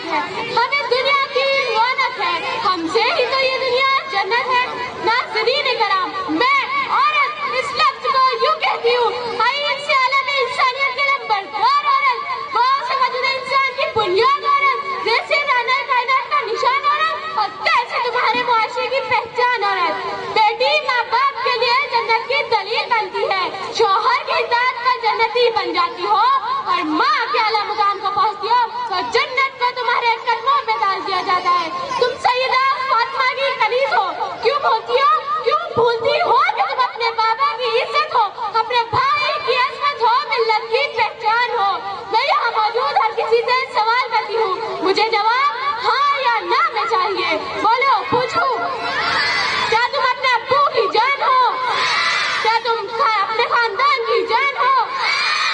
है, हमें दुनिया की रौनक है, हमसे ही तो ये दुनिया जन्नत है। नाज़रीन कराम, मैं औरत इस लफ्ज़ को यूं कहती हूँ, आइन से आलम इंसानियत के नंबरदार औरत, वाओ से वजूद इंसान की बुनियाद औरत, जैसे राना कायनात का निशान औरत और कैसे तुम्हारे मुआशरे की पहचान औरत। बेटी माँ बाप के लिए जन्नत की दलील बनती है, शौहर की इताअत पर जन्नती बन जाती हो और माँ के आला मुकाम को पहुँचती हो तो जन्नत को तुम्हारे कदमों में डाल दिया जाता है। तुम सैयदा फातिमा की कनीज़ हो, क्यों भूलती हो, क्यों भूलती हो कि तुम अपने बाबा की इज्जत हो, अपने भाई की अज़मत हो, मिल्लत की पहचान हो। मैं यहाँ मौजूद हर किसी से सवाल करती हूँ, मुझे जवाब हाँ या ना में चाहिए। बोलो, पूछूं, क्या तुम अपने अब्बू की जान हो, क्या तुम अपने खानदान की जान हो,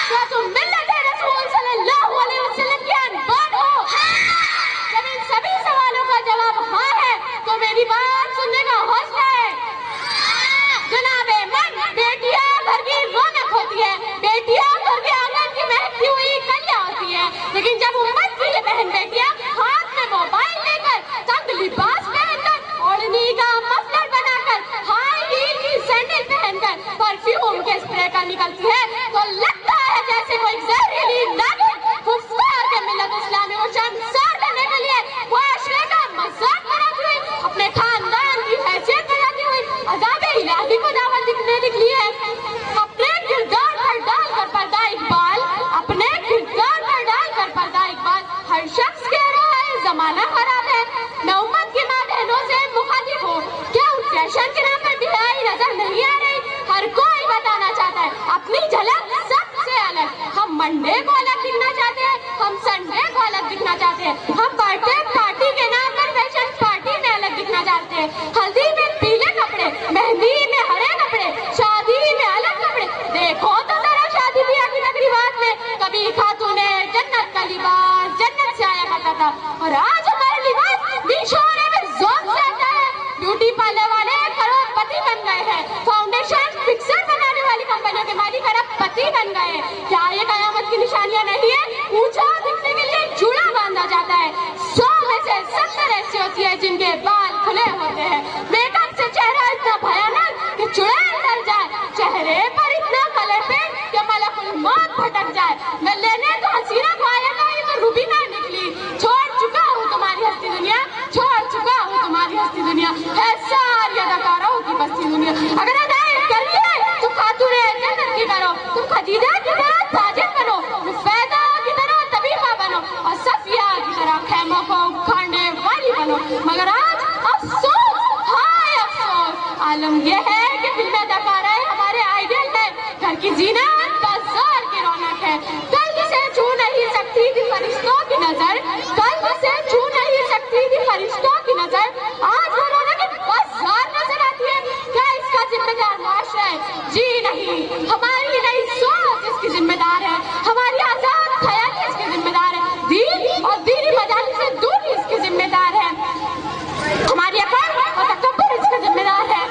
क्या तुम मिल्लत रसूल सल्लल्लाहु अलैहि वसल्लम के अनबन हो? जब इन सभी सवालों का जवाब हाँ है तो मेरी बात सुनने का हौसला है। जनाबे मन, बेटियां घर की रौनक होती है, बेटियां घर के आंगन की महकती हुई कलियां होती है, लेकिन जब उम्मत की ये बहन बेटियां हाथ में मोबाइल लेकर, तंग लिबास पहनकर, ओढ़नी का मफलर बनाकर, हाई हील की सैंडल पहनकर, परफ्यूम के स्प्रे कर निकलती है तो लगता है जैसे कोई जहरीली नागिन कुफ्फार के मिल्लत इस्लामी को शर्मसार करने के लिए मुआशरे का मजाक बनाती हुई, अपने खानदान की हैसियत बनाती हुई अज़ाब इलाही को दावत देने निकली है। अपने किरदार पर डालकर पर्दा इकबाल, अपने किरदार पर डालकर पर्दा इकबाल, हर शख्स कह रहा है जमाना खराब है। मैं उम्मत की माँ बहनों से मुखातिब हूँ, क्या उन फैशन के नाम पर बिहाई नजर नहीं आ रही? हर कोई बताना चाहता है अपनी झलक सबसे अलग। हम मंडे को अलग दिखना चाहते हैं, हम संडे को अलग दिखना चाहते हैं, हम बर्थडे पार्टी के नाम पर फैशन पार्टी में अलग दिखना चाहते हैं। हल्दी में पीले कपड़े, मेहंदी में हरे कपड़े, शादी में अलग कपड़े। देखो तो जरा शादी ब्याह की तकरीबात में कभी खातूने जन्नत का लिबास जन्नत से आया करता था और आज हमारा लिबास निशोरे में ज़ौक़ से आता है। ब्यूटी पार्लर वाले करोड़पति बन गए हैं, फाउंडेशन फिक्सर बनाने वाली कंपनियों के मालिक अरबपति बन गए हैं। क्या ये कयामत की निशानियां नहीं है? ऊंचा दिखने के लिए जूड़ा बांधा जाता है। 100 में से 70 ऐसी होती है जिनके बाल खुले होते हैं। मेकअप से चेहरा इतना भयानक कि चुड़ैल डर जाए, चेहरे पर इतना कलर पेंट कि मलकुल मौत भटक जाए। मैं लेने तो हसीना को आया था, ये तो रूबीना निकली। छोड़ चुका हूँ तुम्हारी हस्ती दुनिया, छोड़ चुका हूँ तुम्हारी हस्ती दुनिया, है सारी अदाकारों की बस्ती दुनिया। अगर अदाएं करनी है तो खातूने जन्नत की करो, तुम खदीजा की तरह ताजिर बनो, रुफैदा की तरह तबीबा बनो और सफिया की तरह खैमों को उखाड़ने वाली बनो। मगर आज अफसोस, हाय अफसोस, आलम यह है कि फिल्म अदाकाराएं हमारे आइडियल है, घर की जीनत बाजार की रौनक है। कल्ब से छू नहीं सकती थी फरिश्तों की नजर, कल्ब से छू नहीं सकती थी फरिश्तों की नजर, आज वो रौनक बाजार नजर आती है। क्या इसका जिम्मेदार मुआशरा है? जी नहीं, हमारी नई सोच इसकी जिम्मेदार है, हमारी आजाद ख्याली इसकी जिम्मेदार है, दीन और दीनी मजालिस से दूरी इसकी जिम्मेदार है, हमारी अकल और तकब्बुर इसका जिम्मेदार है।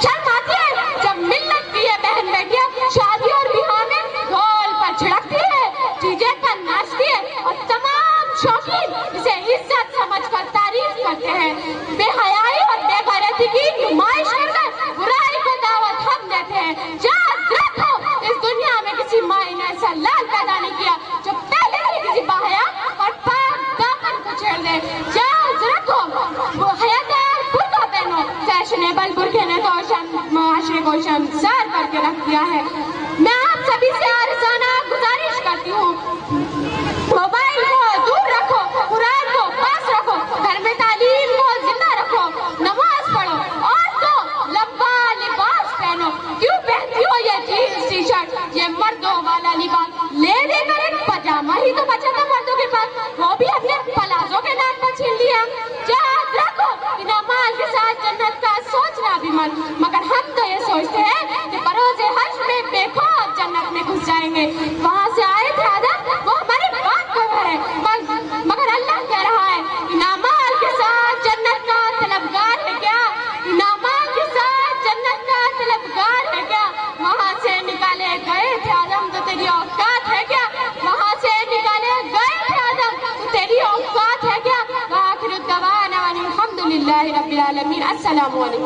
शर्म आती है जब मिल्लत की ये बहन बेटियां शादी और बिहार में ढोल पर छिड़कती है, डीजे पर नाचती है और तमाम शौकीन इसे इज्जत समझकर तारीफ करते हैं। बेहयाई और बेगैरती की नुमाइश करकर बुराई को दावत हम देते हैं। याद रखो, इस दुनिया में किसी माई ने ऐसा लाल पैदा नहीं किया जो पहले ही किसी बाहया और पाक दामन को छेड़ दे। याद रखो, वो हयादार बुर्का पहनो, फैशनेबल बुर्के ने तो मुआशरे को शर्मसार करके रख दिया है। मैं आप सभी से आरज़ाना गुजारिश करती हूँ, मोबाइल को दूर रखो, कुरान को पास रखो, घर में तालीम को जिंदा रखो, नमाज पढ़ो और तो लंबा लिबास पहनो। क्यों पहनती हो ये जीन्स टी शर्ट, ये मर्दों वाला लिबास? ले लेकर एक पजामा ही तो बचा था मर्दों के पास, वो भी अपने पलाजो के नाम पर छीन लिया। याद रखो कि नमाज के साथ जन्नत का सोचना भी मत, मगर हम तो ये सोचते हैं कि बरोज़े हश्र में बेखौफ जन्नत में घुस जाएंगे। वहाँ से आए थे आदम, वो हमारी बात कर रहे हैं, मगर अल्लाह कह रहा है कि नामाल के साथ जन्नत का तलबगार है क्या? नामाल के साथ जन्नत का तलबगार है क्या? वहाँ से निकाले गए थे आदम तो तेरी औकात है क्या? वहाँ से निकाले गए थे आदम तो तेरी औकात है क्या? رب العالمین. السلام علیکم.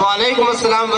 وعلیکم السلام.